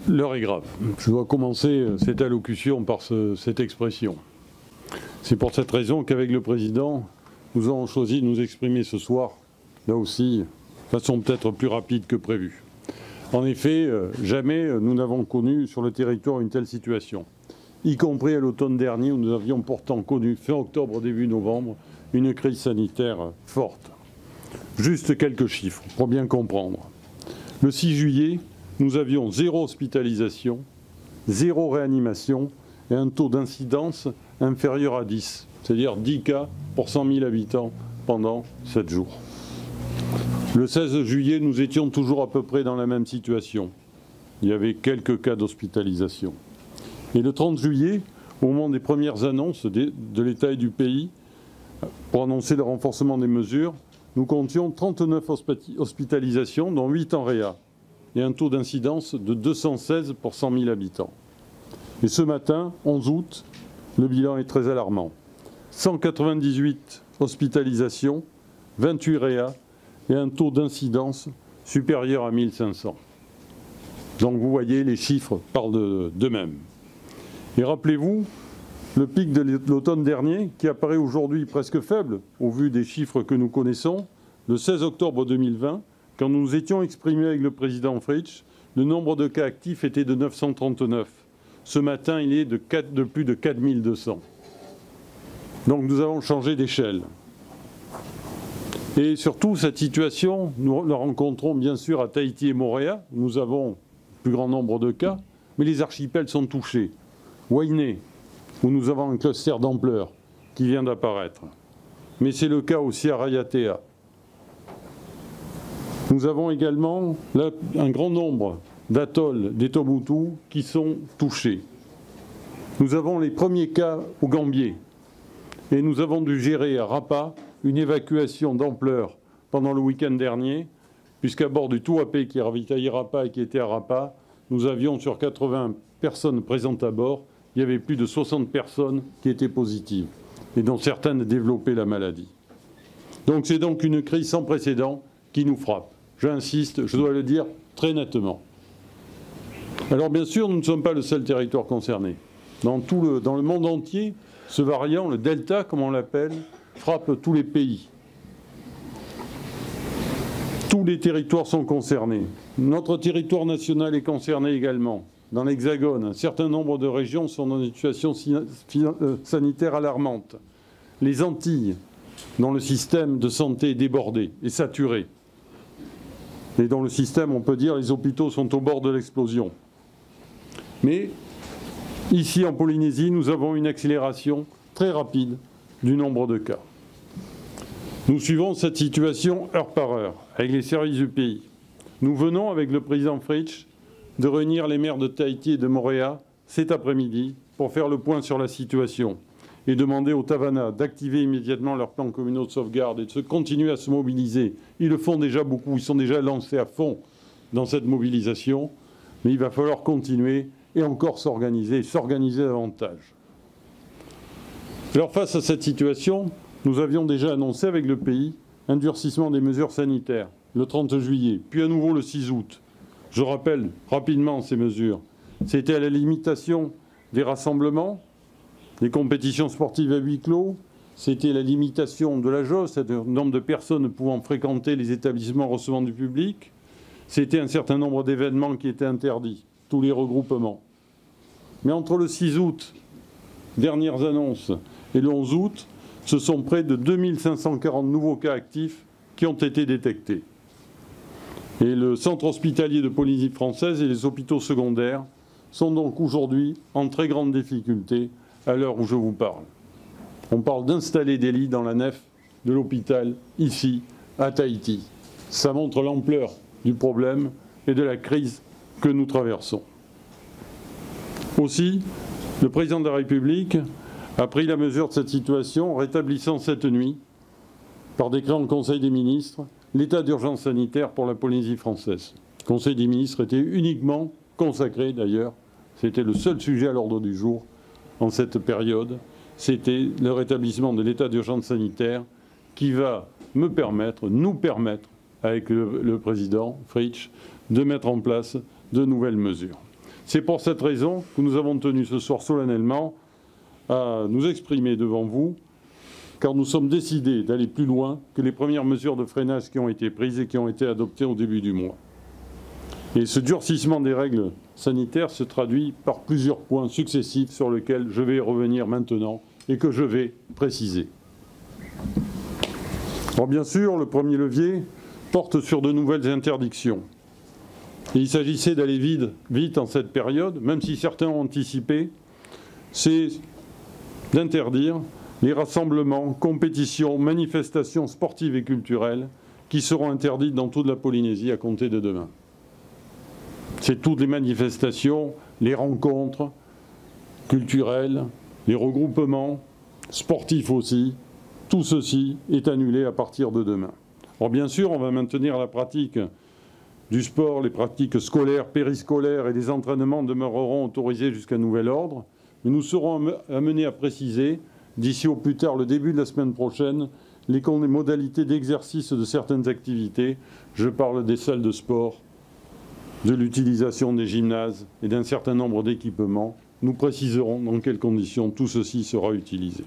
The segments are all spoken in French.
L'heure est grave. Je dois commencer cette allocution par cette expression. C'est pour cette raison qu'avec le Président, nous avons choisi de nous exprimer ce soir, là aussi, de façon peut-être plus rapide que prévu. En effet, jamais nous n'avons connu sur le territoire une telle situation, y compris à l'automne dernier où nous avions pourtant connu, fin octobre, début novembre, une crise sanitaire forte. Juste quelques chiffres pour bien comprendre. Le 6 juillet, nous avions 0 hospitalisation, 0 réanimation et un taux d'incidence inférieur à 10, c'est-à-dire 10 cas pour 100 000 habitants pendant 7 jours. Le 16 juillet, nous étions toujours à peu près dans la même situation. Il y avait quelques cas d'hospitalisation. Et le 30 juillet, au moment des premières annonces de l'État et du pays, pour annoncer le renforcement des mesures, nous comptions 39 hospitalisations, dont 8 en réa, et un taux d'incidence de 216 pour 100 000 habitants. Et ce matin, 11 août, le bilan est très alarmant. 198 hospitalisations, 28 réa et un taux d'incidence supérieur à 1500. Donc vous voyez, les chiffres parlent d'eux-mêmes. Et rappelez-vous, le pic de l'automne dernier, qui apparaît aujourd'hui presque faible au vu des chiffres que nous connaissons, le 16 octobre 2020, quand nous nous étions exprimés avec le président Fritsch, le nombre de cas actifs était de 939. Ce matin, il est de plus de 4200. Donc nous avons changé d'échelle. Et surtout, cette situation, nous la rencontrons bien sûr à Tahiti et Moorea, où nous avons le plus grand nombre de cas, mais les archipels sont touchés. Wainé, où nous avons un cluster d'ampleur qui vient d'apparaître. Mais c'est le cas aussi à Raiatea. Nous avons également là, un grand nombre d'atolls des Tuamotu qui sont touchés. Nous avons les premiers cas au Gambier. Et nous avons dû gérer à Rapa une évacuation d'ampleur pendant le week-end dernier, puisqu'à bord du Tuape qui ravitaillait Rapa et qui était à Rapa, nous avions sur 80 personnes présentes à bord, il y avait plus de 60 personnes qui étaient positives et dont certaines développaient la maladie. Donc c'est donc une crise sans précédent qui nous frappe. J'insiste, je dois le dire très nettement. Alors bien sûr, nous ne sommes pas le seul territoire concerné. Dans le monde entier, ce variant, le Delta comme on l'appelle, frappe tous les pays. Tous les territoires sont concernés. Notre territoire national est concerné également. Dans l'Hexagone, un certain nombre de régions sont dans une situation sanitaire alarmante. Les Antilles, dont le système de santé est débordé et saturé, et dont le système, on peut dire, les hôpitaux sont au bord de l'explosion. Mais ici, en Polynésie, nous avons une accélération très rapide du nombre de cas. Nous suivons cette situation heure par heure, avec les services du pays. Nous venons, avec le président Fritsch, de réunir les maires de Tahiti et de Moorea cet après-midi pour faire le point sur la situation et demander aux Tavana d'activer immédiatement leurs plans communaux de sauvegarde et de continuer à se mobiliser. Ils le font déjà beaucoup, ils sont déjà lancés à fond dans cette mobilisation, mais il va falloir continuer et encore s'organiser davantage. Alors face à cette situation, nous avions déjà annoncé avec le pays un durcissement des mesures sanitaires le 30 juillet, puis à nouveau le 6 août. Je rappelle rapidement ces mesures. C'était à la limitation des rassemblements, des compétitions sportives à huis clos, c'était la limitation de la jauge, c'est-à-dire le nombre de personnes pouvant fréquenter les établissements recevant du public, c'était un certain nombre d'événements qui étaient interdits, tous les regroupements. Mais entre le 6 août, dernières annonces, et le 11 août, ce sont près de 2540 nouveaux cas actifs qui ont été détectés. Et le centre hospitalier de Polynésie française et les hôpitaux secondaires sont donc aujourd'hui en très grande difficulté à l'heure où je vous parle. On parle d'installer des lits dans la nef de l'hôpital ici, à Tahiti. Ça montre l'ampleur du problème et de la crise que nous traversons. Aussi, le président de la République a pris la mesure de cette situation en rétablissant cette nuit, par décret en Conseil des ministres, l'état d'urgence sanitaire pour la Polynésie française. Le Conseil des ministres était uniquement consacré, d'ailleurs, c'était le seul sujet à l'ordre du jour en cette période, c'était le rétablissement de l'état d'urgence sanitaire qui va nous permettre, avec le président Fritsch, de mettre en place de nouvelles mesures. C'est pour cette raison que nous avons tenu ce soir solennellement à nous exprimer devant vous, car nous sommes décidés d'aller plus loin que les premières mesures de freinage qui ont été prises et qui ont été adoptées au début du mois. Et ce durcissement des règles sanitaires se traduit par plusieurs points successifs sur lesquels je vais revenir maintenant et que je vais préciser. Alors bien sûr, le premier levier porte sur de nouvelles interdictions. Et il s'agissait d'aller vite en cette période, même si certains ont anticipé, c'est d'interdire les rassemblements, compétitions, manifestations sportives et culturelles qui seront interdites dans toute la Polynésie à compter de demain. C'est toutes les manifestations, les rencontres culturelles, les regroupements, sportifs aussi. Tout ceci est annulé à partir de demain. Alors bien sûr, on va maintenir la pratique du sport, les pratiques scolaires, périscolaires et les entraînements demeureront autorisés jusqu'à nouvel ordre. Mais nous serons amenés à préciser, d'ici au plus tard le début de la semaine prochaine, les modalités d'exercice de certaines activités. Je parle des salles de sport, de l'utilisation des gymnases et d'un certain nombre d'équipements. Nous préciserons dans quelles conditions tout ceci sera utilisé.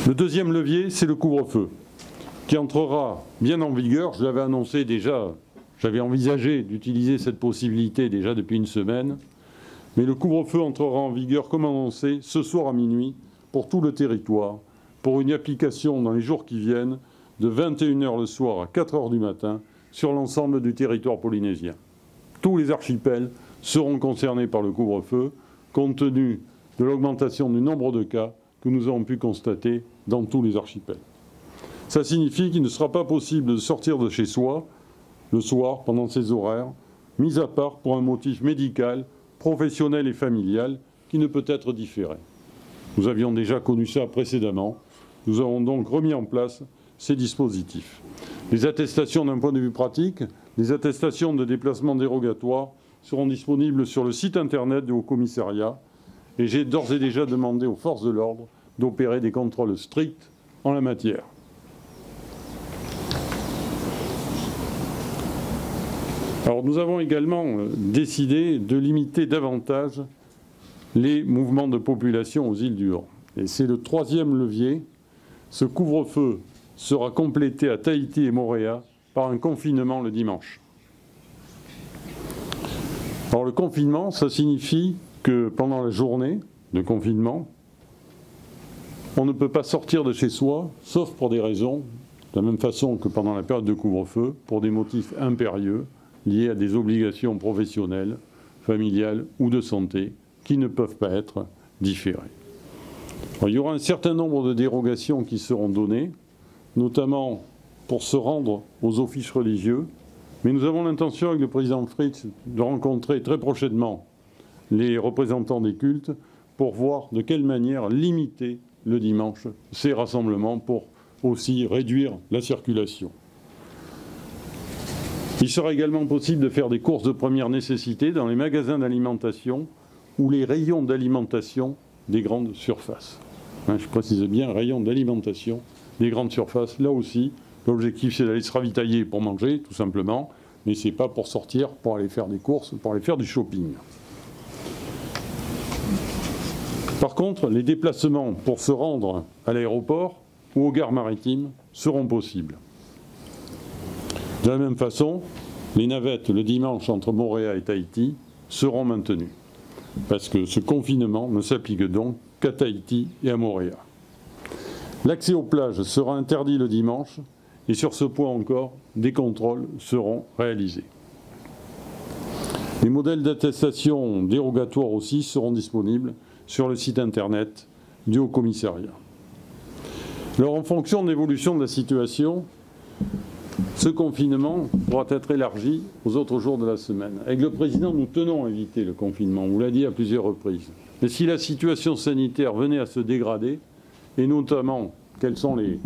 Le deuxième levier, c'est le couvre-feu, qui entrera bien en vigueur. Je l'avais annoncé déjà, j'avais envisagé d'utiliser cette possibilité déjà depuis une semaine, mais le couvre-feu entrera en vigueur, comme annoncé, ce soir à minuit, pour tout le territoire, pour une application dans les jours qui viennent, de 21 h le soir à 4 h du matin, sur l'ensemble du territoire polynésien. Tous les archipels seront concernés par le couvre-feu, compte tenu de l'augmentation du nombre de cas que nous avons pu constater dans tous les archipels. Ça signifie qu'il ne sera pas possible de sortir de chez soi le soir pendant ces horaires, mis à part pour un motif médical, professionnel et familial qui ne peut être différé. Nous avions déjà connu ça précédemment. Nous avons donc remis en place ces dispositifs. Les attestations d'un point de vue pratique, les attestations de déplacement dérogatoire seront disponibles sur le site internet du Haut-Commissariat et j'ai d'ores et déjà demandé aux forces de l'ordre d'opérer des contrôles stricts en la matière. Alors nous avons également décidé de limiter davantage les mouvements de population aux îles du Horn. Et c'est le troisième levier. Ce couvre-feu sera complété à Tahiti et Moorea par un confinement le dimanche. Alors le confinement, ça signifie que pendant la journée de confinement, on ne peut pas sortir de chez soi, sauf pour des raisons, de la même façon que pendant la période de couvre-feu, pour des motifs impérieux, liés à des obligations professionnelles, familiales ou de santé, qui ne peuvent pas être différées. Alors, il y aura un certain nombre de dérogations qui seront données, notamment pour se rendre aux offices religieux, mais nous avons l'intention avec le président Fritz de rencontrer très prochainement les représentants des cultes pour voir de quelle manière limiter le dimanche ces rassemblements pour aussi réduire la circulation. Il sera également possible de faire des courses de première nécessité dans les magasins d'alimentation ou les rayons d'alimentation des grandes surfaces. Je précise bien, rayons d'alimentation des grandes surfaces. Là aussi, l'objectif c'est d'aller se ravitailler pour manger, tout simplement, mais ce n'est pas pour sortir, pour aller faire des courses, pour aller faire du shopping. Par contre, les déplacements pour se rendre à l'aéroport ou aux gares maritimes seront possibles. De la même façon, les navettes le dimanche entre Moorea et Tahiti seront maintenues, parce que ce confinement ne s'applique donc qu'à Tahiti et à Moorea. L'accès aux plages sera interdit le dimanche, et sur ce point encore, des contrôles seront réalisés. Les modèles d'attestation dérogatoires aussi seront disponibles sur le site internet du Haut-Commissariat. Alors, en fonction de l'évolution de la situation, ce confinement pourra être élargi aux autres jours de la semaine. Avec le président, nous tenons à éviter le confinement, on vous l'a dit à plusieurs reprises. Mais si la situation sanitaire venait à se dégrader, et notamment quels sont les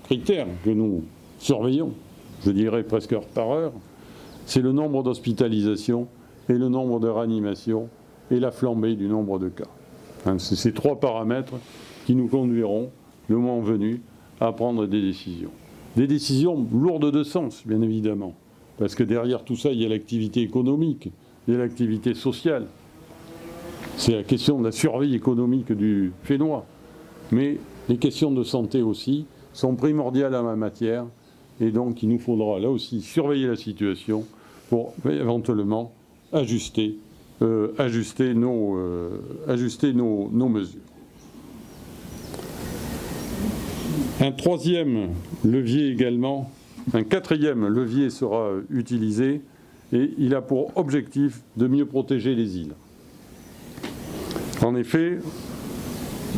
critères que nous surveillons, je dirais presque heure par heure, c'est le nombre d'hospitalisations et le nombre de réanimations et la flambée du nombre de cas. C'est ces trois paramètres qui nous conduiront, le moment venu, à prendre des décisions. Des décisions lourdes de sens, bien évidemment, parce que derrière tout ça, il y a l'activité économique, il y a l'activité sociale. C'est la question de la survie économique du Fénois. Mais les questions de santé aussi sont primordiales en la matière, et donc il nous faudra là aussi surveiller la situation pour éventuellement ajuster nos mesures. Un troisième levier également, un quatrième levier sera utilisé, et il a pour objectif de mieux protéger les îles. En effet,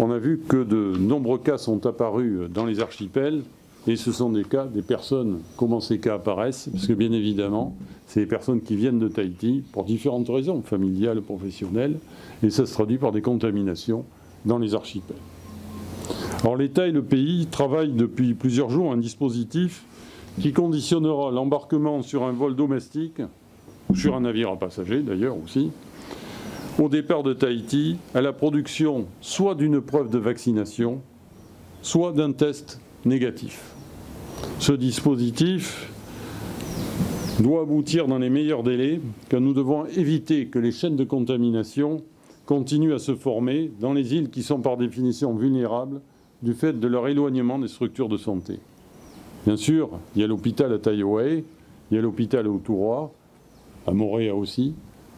on a vu que de nombreux cas sont apparus dans les archipels, et ce sont des cas, des personnes, comment ces cas apparaissent, parce que bien évidemment, c'est des personnes qui viennent de Tahiti pour différentes raisons, familiales, professionnelles, et ça se traduit par des contaminations dans les archipels. Alors l'État et le pays travaillent depuis plusieurs jours un dispositif qui conditionnera l'embarquement sur un vol domestique, sur un navire à passagers d'ailleurs aussi, au départ de Tahiti, à la production soit d'une preuve de vaccination, soit d'un test négatif. Ce dispositif doit aboutir dans les meilleurs délais, car nous devons éviter que les chaînes de contamination continuent à se former dans les îles qui sont par définition vulnérables du fait de leur éloignement des structures de santé. Bien sûr, il y a l'hôpital à Taiohae, il y a l'hôpital à Uturoa, à Moorea aussi.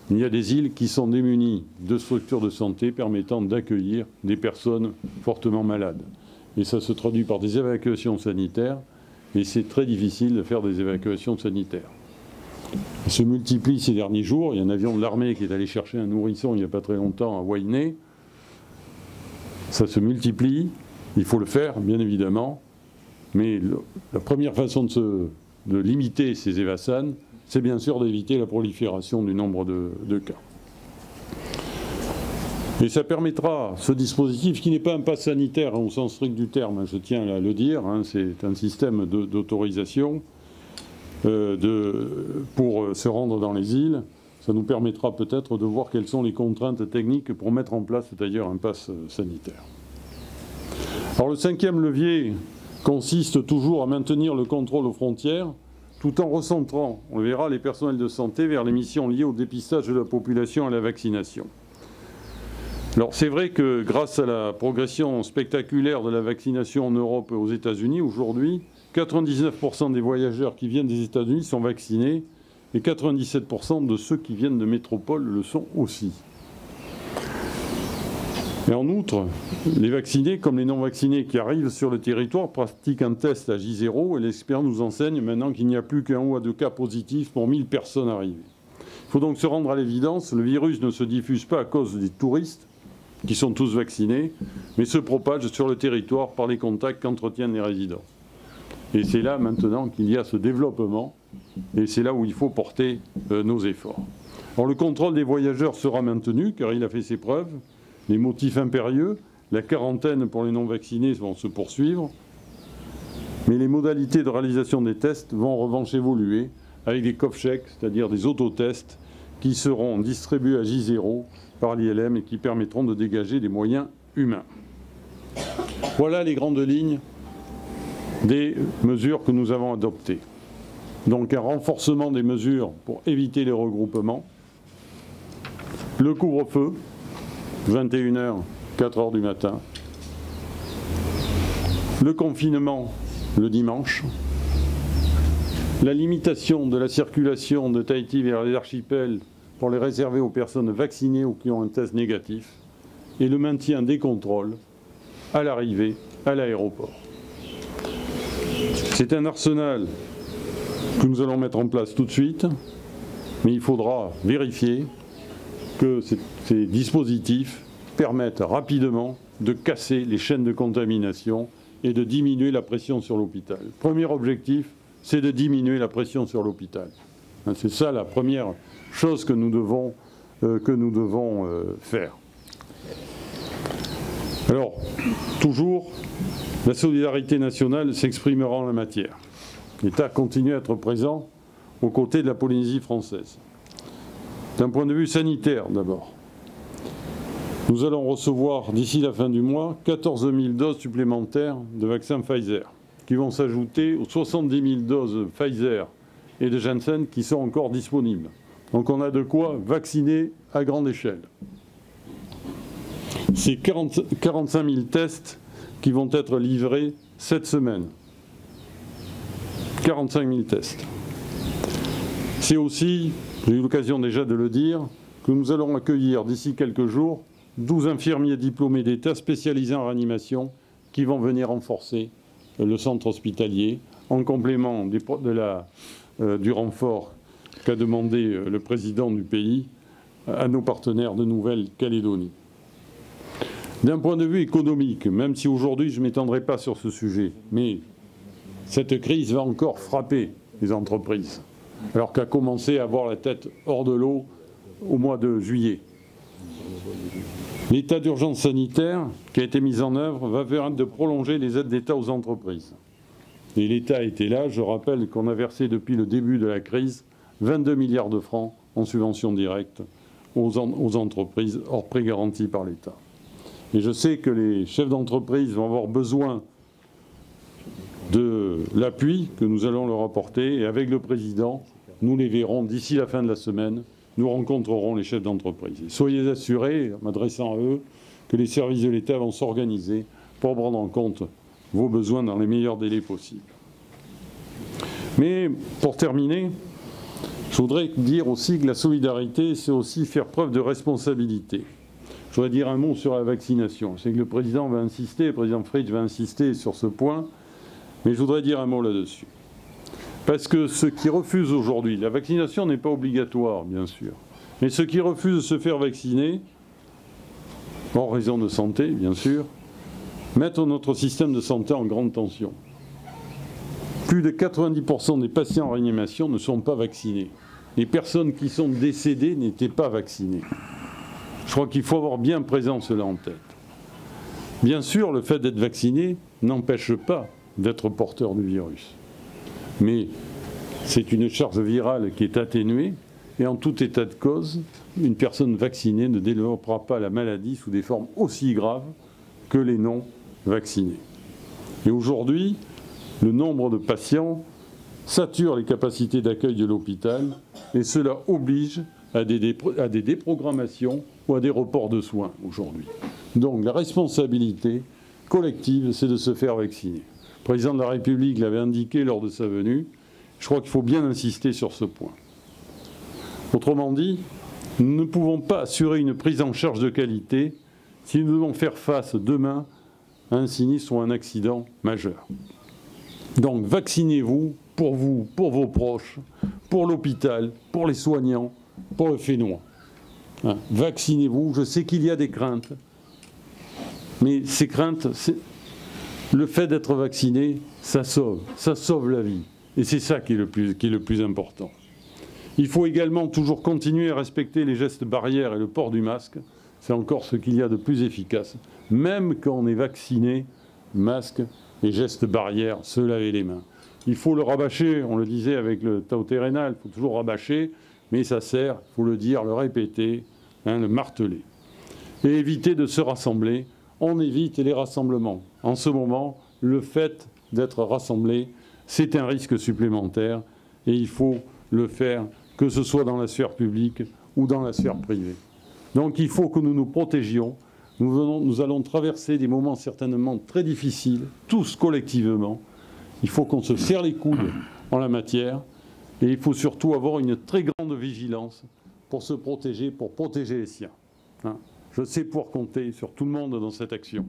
Il y a des îles qui sont démunies de structures de santé permettant d'accueillir des personnes fortement malades. Et ça se traduit par des évacuations sanitaires, et c'est très difficile de faire des évacuations sanitaires. Ça se multiplie ces derniers jours. Il y a un avion de l'armée qui est allé chercher un nourrisson il n'y a pas très longtemps à Wainé. Ça se multiplie, il faut le faire, bien évidemment, mais la première façon de limiter ces évasans, c'est bien sûr d'éviter la prolifération du nombre de cas. Et ça permettra, ce dispositif, qui n'est pas un pass sanitaire au sens strict du terme, je tiens à le dire, c'est un système d'autorisation pour se rendre dans les îles. Ça nous permettra peut-être de voir quelles sont les contraintes techniques pour mettre en place d'ailleurs un pass sanitaire. Alors le cinquième levier consiste toujours à maintenir le contrôle aux frontières, tout en recentrant, on verra, les personnels de santé vers les missions liées au dépistage de la population et à la vaccination. Alors c'est vrai que grâce à la progression spectaculaire de la vaccination en Europe et aux États-Unis, aujourd'hui, 99% des voyageurs qui viennent des États-Unis sont vaccinés et 97% de ceux qui viennent de métropole le sont aussi. Et en outre, les vaccinés comme les non-vaccinés qui arrivent sur le territoire pratiquent un test à J0 et l'expert nous enseigne maintenant qu'il n'y a plus qu'un ou à deux cas positifs pour 1000 personnes arrivées. Il faut donc se rendre à l'évidence, le virus ne se diffuse pas à cause des touristes, qui sont tous vaccinés, mais se propage sur le territoire par les contacts qu'entretiennent les résidents. Et c'est là maintenant qu'il y a ce développement, et c'est là où il faut porter nos efforts. Alors le contrôle des voyageurs sera maintenu, car il a fait ses preuves. Les motifs impérieux, la quarantaine pour les non-vaccinés vont se poursuivre, mais les modalités de réalisation des tests vont en revanche évoluer, avec des coffre-checks, c'est-à-dire des autotests, qui seront distribués à J0 par l'ILM et qui permettront de dégager des moyens humains. Voilà les grandes lignes des mesures que nous avons adoptées. Donc un renforcement des mesures pour éviter les regroupements, le couvre-feu, 21h, 4h du matin, le confinement le dimanche, la limitation de la circulation de Tahiti vers les archipels pour les réserver aux personnes vaccinées ou qui ont un test négatif, et le maintien des contrôles à l'arrivée à l'aéroport. C'est un arsenal que nous allons mettre en place tout de suite, mais il faudra vérifier que ces dispositifs permettent rapidement de casser les chaînes de contamination et de diminuer la pression sur l'hôpital. Premier objectif, c'est de diminuer la pression sur l'hôpital. C'est ça la première chose que nous devons faire. Alors, toujours, la solidarité nationale s'exprimera en la matière. L'État continue à être présent aux côtés de la Polynésie française. D'un point de vue sanitaire, d'abord, nous allons recevoir d'ici la fin du mois 14 000 doses supplémentaires de vaccin Pfizer, qui vont s'ajouter aux 70 000 doses Pfizer et de Janssen qui sont encore disponibles. Donc on a de quoi vacciner à grande échelle. C'est 45 000 tests qui vont être livrés cette semaine. 45 000 tests. C'est aussi, j'ai eu l'occasion déjà de le dire, que nous allons accueillir d'ici quelques jours 12 infirmiers diplômés d'État spécialisés en réanimation qui vont venir renforcer le centre hospitalier en complément du renfort qu'a demandé le président du pays à nos partenaires de Nouvelle-Calédonie. D'un point de vue économique, même si aujourd'hui je ne m'étendrai pas sur ce sujet, mais cette crise va encore frapper les entreprises, alors qu'a commencé à avoir la tête hors de l'eau au mois de juillet. L'état d'urgence sanitaire qui a été mis en œuvre va permettre de prolonger les aides d'État aux entreprises. Et l'État était là, je rappelle qu'on a versé depuis le début de la crise 22 milliards de francs en subventions directes aux entreprises hors prêts garantis par l'État. Et je sais que les chefs d'entreprise vont avoir besoin de l'appui que nous allons leur apporter. Et avec le président, nous les verrons d'ici la fin de la semaine. Nous rencontrerons les chefs d'entreprise. Soyez assurés, en m'adressant à eux, que les services de l'État vont s'organiser pour prendre en compte vos besoins dans les meilleurs délais possibles. Mais pour terminer, je voudrais dire aussi que la solidarité, c'est aussi faire preuve de responsabilité. Je voudrais dire un mot sur la vaccination. Je sais que le président va insister, le président Fritsch va insister sur ce point, mais je voudrais dire un mot là-dessus. Parce que ceux qui refusent aujourd'hui, la vaccination n'est pas obligatoire, bien sûr, mais ceux qui refusent de se faire vacciner, en raison de santé, bien sûr, mettent notre système de santé en grande tension. Plus de 90% des patients en réanimation ne sont pas vaccinés. Les personnes qui sont décédées n'étaient pas vaccinées. Je crois qu'il faut avoir bien présent cela en tête. Bien sûr, le fait d'être vacciné n'empêche pas d'être porteur du virus. Mais c'est une charge virale qui est atténuée et en tout état de cause, une personne vaccinée ne développera pas la maladie sous des formes aussi graves que les non vaccinés. Et aujourd'hui, le nombre de patients sature les capacités d'accueil de l'hôpital et cela oblige à des déprogrammations ou à des reports de soins aujourd'hui. Donc la responsabilité collective, c'est de se faire vacciner. Le président de la République l'avait indiqué lors de sa venue. Je crois qu'il faut bien insister sur ce point. Autrement dit, nous ne pouvons pas assurer une prise en charge de qualité si nous devons faire face demain à un sinistre ou un accident majeur. Donc vaccinez-vous, pour vos proches, pour l'hôpital, pour les soignants, pour le Fénois. Hein, vaccinez-vous, je sais qu'il y a des craintes, mais ces craintes, le fait d'être vacciné, ça sauve la vie. Et c'est ça qui est le plus important. Il faut également toujours continuer à respecter les gestes barrières et le port du masque. C'est encore ce qu'il y a de plus efficace. Même quand on est vacciné, masque et gestes barrières, se laver les mains. Il faut le rabâcher, on le disait avec le taux terrénal, il faut toujours rabâcher, mais ça sert, il faut le dire, le répéter, hein, le marteler. Et éviter de se rassembler, on évite les rassemblements. En ce moment, le fait d'être rassemblé, c'est un risque supplémentaire et il faut le faire, que ce soit dans la sphère publique ou dans la sphère privée. Donc il faut que nous nous protégions. Nous allons traverser des moments certainement très difficiles, tous collectivement. Il faut qu'on se serre les coudes en la matière et il faut surtout avoir une très grande vigilance pour se protéger, pour protéger les siens. Hein. Je sais pouvoir compter sur tout le monde dans cette action.